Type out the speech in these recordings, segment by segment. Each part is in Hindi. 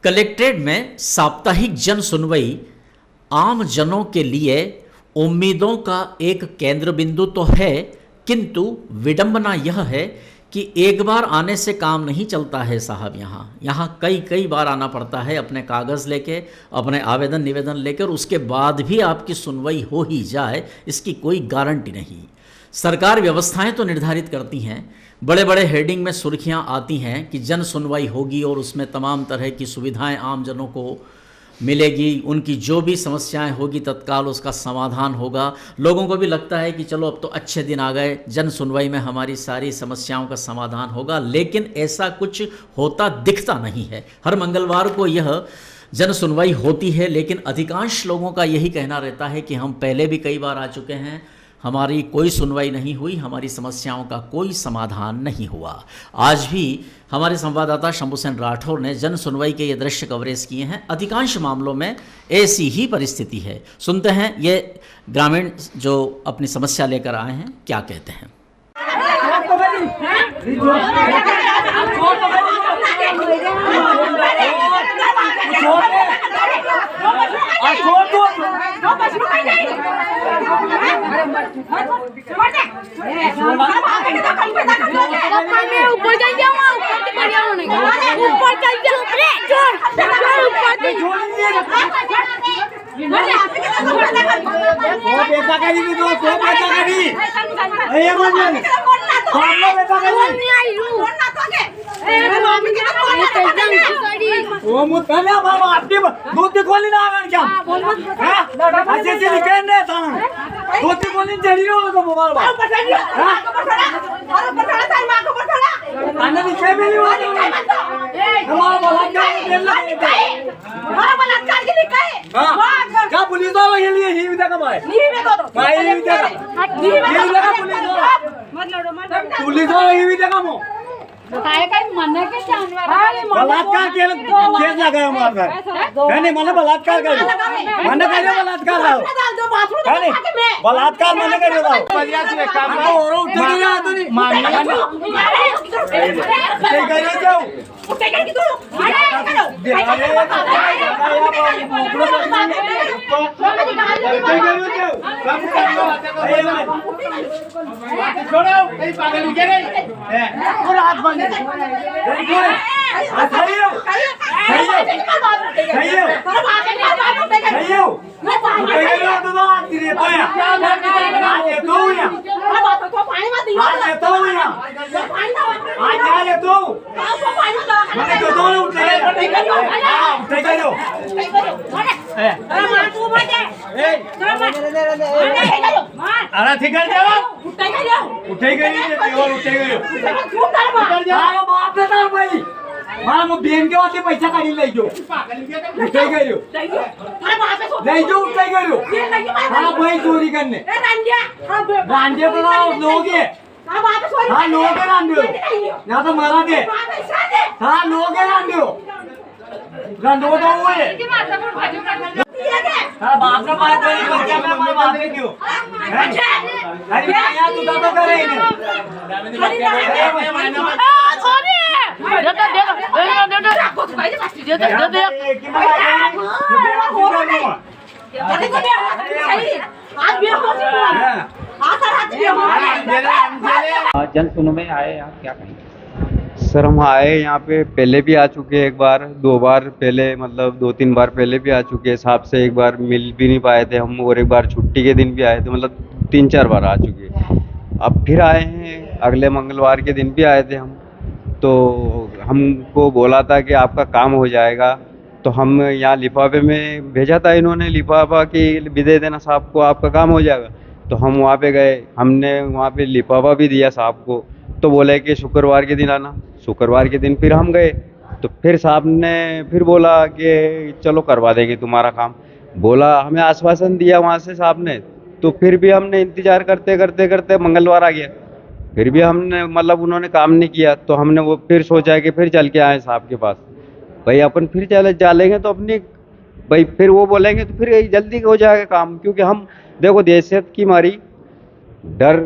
कलेक्ट्रेट में साप्ताहिक जन सुनवाई आम जनों के लिए उम्मीदों का एक केंद्र बिंदु तो है, किंतु विडंबना यह है कि एक बार आने से काम नहीं चलता है साहब। यहाँ कई बार आना पड़ता है अपने कागज़ लेके, अपने आवेदन निवेदन लेकर, उसके बाद भी आपकी सुनवाई हो ही जाए इसकी कोई गारंटी नहीं। सरकार व्यवस्थाएं तो निर्धारित करती हैं, बड़े बड़े हेडिंग में सुर्खियां आती हैं कि जन सुनवाई होगी और उसमें तमाम तरह की सुविधाएं आम जनों को मिलेगी, उनकी जो भी समस्याएं होगी तत्काल उसका समाधान होगा। लोगों को भी लगता है कि चलो अब तो अच्छे दिन आ गए, जन सुनवाई में हमारी सारी समस्याओं का समाधान होगा, लेकिन ऐसा कुछ होता दिखता नहीं है। हर मंगलवार को यह जन सुनवाई होती है, लेकिन अधिकांश लोगों का यही कहना रहता है कि हम पहले भी कई बार आ चुके हैं, हमारी कोई सुनवाई नहीं हुई, हमारी समस्याओं का कोई समाधान नहीं हुआ। आज भी हमारे संवाददाता शंभू सेन राठौर ने जन सुनवाई के ये दृश्य कवरेज किए हैं। अधिकांश मामलों में ऐसी ही परिस्थिति है। सुनते हैं ये ग्रामीण जो अपनी समस्या लेकर आए हैं क्या कहते हैं। वो मुतला बाबा आपकी दूध खोली ना आवन क्या हां अच्छे से निकल नहीं था दूध खोली चली रहो तो बाबा हां अरे पठाड़ा था मां को पठाड़ा अन्ना निकल भी नहीं हुआ हमारा बलात्कार के लिए हमारा बलात्कार के लिए कहे क्या पुलिस वाला ये लिए ही विदा का भाई नहीं विदा तो भाई ही विदा का पुलिस वाला ही विदा का मो काय काय म्हणणं की जानवर बलात्कार केलं केस लगाया मार है नहीं मैंने बलात्कार कर मैंने करे बलात्कार है नहीं बलात्कार मैंने करे दाओ बढ़िया से काम और उठ गया तो नहीं मामला नहीं करे जाओ उठे कर तू छोड़ो नहीं पागल के नहीं और हाथ बंद अरे ठीक है जाओ उठे बाप रे भाई हाँ मैं बेन के वास्ते पैसा काढी ले जो उठे गयो नहीं जो उठे गयो हाँ भाई चोरी करने रांझे तो लोगे हाँ लोगे रांझे या तो मारा दे हाँ लोगे रांझे रांझो तो वो है हाँ बाप रे बात करी बच्चा मैं बात नहीं क्यों अरे यहाँ तू तो करे ही नहीं जन सुनवाई आए आप क्या कहेंगे? सर हम आए यहाँ पे पहले भी आ चुके हैं, एक बार दो बार पहले, मतलब 2-3 बार पहले भी आ चुके हैं। साहब से एक बार मिल भी नहीं पाए थे हम, और एक बार छुट्टी के दिन भी आए थे, मतलब 3-4 बार आ चुके हैं। अब फिर आए हैं, अगले मंगलवार के दिन भी आए थे हम, तो हमको बोला था कि आपका काम हो जाएगा, तो हम यहाँ लिफाफे में भेजा था इन्होंने लिफाफा कि भी दे देना साहब को, आपका काम हो जाएगा। तो हम वहाँ पे गए, हमने वहाँ पे लिफाफा भी दिया साहब को, तो बोले कि शुक्रवार के दिन आना। शुक्रवार के दिन फिर हम गए, तो फिर साहब ने फिर बोला कि चलो करवा देंगे तुम्हारा काम, बोला हमें आश्वासन दिया वहाँ से साहब ने। तो फिर भी हमने इंतज़ार करते करते करते मंगलवार आ गया, फिर भी हमने मतलब उन्होंने काम नहीं किया। तो हमने वो फिर सोचा कि फिर चल के आए साहब के पास, भाई अपन फिर चलेंगे तो अपनी भाई फिर वो बोलेंगे तो फिर जल्दी हो जाएगा काम, क्योंकि हम देखो देसियत की मारी डर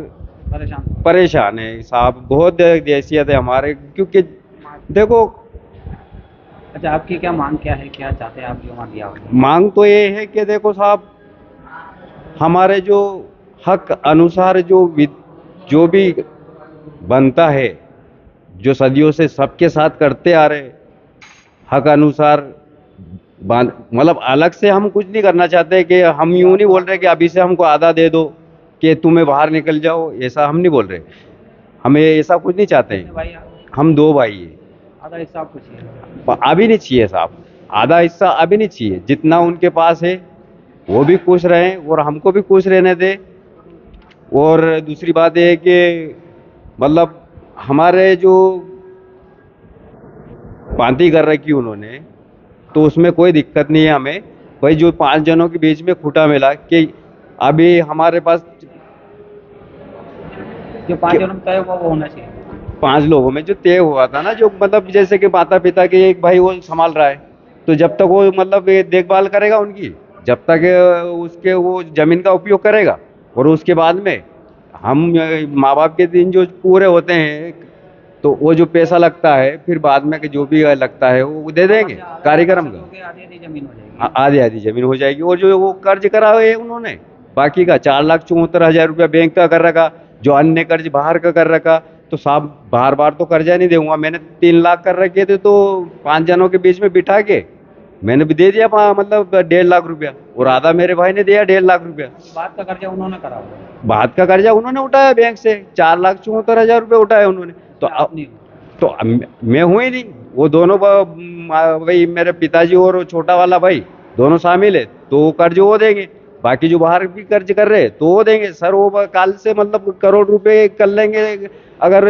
परेशान है साहब, बहुत देसियत है हमारे। क्योंकि देखो अच्छा, आपकी क्या मांग क्या है, क्या चाहते हैं आप जो वहाँ दिया हो? मांग तो ये है कि देखो साहब, हमारे जो हक अनुसार जो भी बनता है, जो सदियों से सबके साथ करते आ रहे, हक अनुसार मतलब अलग से हम कुछ नहीं करना चाहते कि हम यूं नहीं बोल रहे कि अभी से हमको आधा दे दो कि तुम्हें बाहर निकल जाओ, ऐसा हम नहीं बोल रहे। हमें ऐसा कुछ नहीं चाहते कितने भाई आप? हम 2 भाई हैं। आधा हिस्सा आपको चाहिए? अभी नहीं चाहिए साहब, आधा हिस्सा अभी नहीं चाहिए। जितना उनके पास है वो भी खुश रहें और हमको भी खुश रहने दें। और दूसरी बात ये है कि मतलब हमारे जो पांती कर रखी उन्होंने, तो उसमें कोई दिक्कत नहीं है हमें। भाई जो 5 जनों के बीच में खूंटा मिला कि अभी हमारे पास जो 5 जन्म तय हुआ वो होना चाहिए। 5 लोगों में जो तय हुआ था ना, जो मतलब जैसे कि माता पिता के एक भाई वो संभाल रहा है, तो जब तक वो मतलब ये देखभाल करेगा उनकी, जब तक उसके वो जमीन का उपयोग करेगा, और उसके बाद में हम माँ बाप के दिन जो पूरे होते हैं, तो वो जो पैसा लगता है फिर बाद में कि जो भी लगता है वो दे देंगे कार्यक्रम का। आधी आधी जमीन हो जाएगी। आधी आधी जमीन हो जाएगी। और जो वो कर्ज करा है उन्होंने, बाकी का 4,74,000 रुपया बैंक का कर रखा, जो अन्य कर्ज बाहर का कर रखा, तो साहब बार बार तो कर्जा नहीं दूंगा। मैंने 3 लाख कर रखे थे, तो 5 जनों के बीच में बिठा के मैंने भी दे दिया मतलब 1.5 लाख रुपया, और आधा मेरे भाई ने दिया 1.5 लाख रुपया। बात का कर्जा उन्होंने करा होगा। बात का कर्जा उन्होंने उठाया बैंक से, 4,74,000 रुपये उठाए उन्होंने। तो आप नहीं? तो मैं हूँ ही नहीं, वो दोनों भाई मेरे पिताजी और वो छोटा वाला भाई दोनों शामिल है, तो वो कर्ज वो देंगे। बाकी जो बाहर भी कर्ज कर रहे हैं तो वो देंगे। सर वो काल से मतलब करोड़ रुपए कर लेंगे, अगर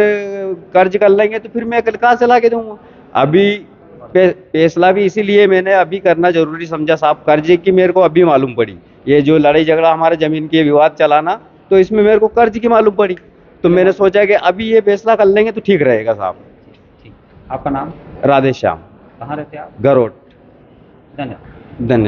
कर्ज कर लेंगे तो फिर मैं कहाँ से ला के दूंगा। अभी फैसला भी इसीलिए मैंने अभी करना जरूरी समझा साहब, कर्जे की मेरे को अभी मालूम पड़ी। ये जो लड़ाई झगड़ा हमारे जमीन के विवाद चलाना, तो इसमें मेरे को कर्ज की मालूम पड़ी, तो मैंने सोचा कि अभी ये फैसला कर लेंगे तो ठीक रहेगा साहब। ठीक। आपका नाम? राधे श्याम, कहाँ रहते हैं आप? गरोट। धन्यवाद। धन्यवाद।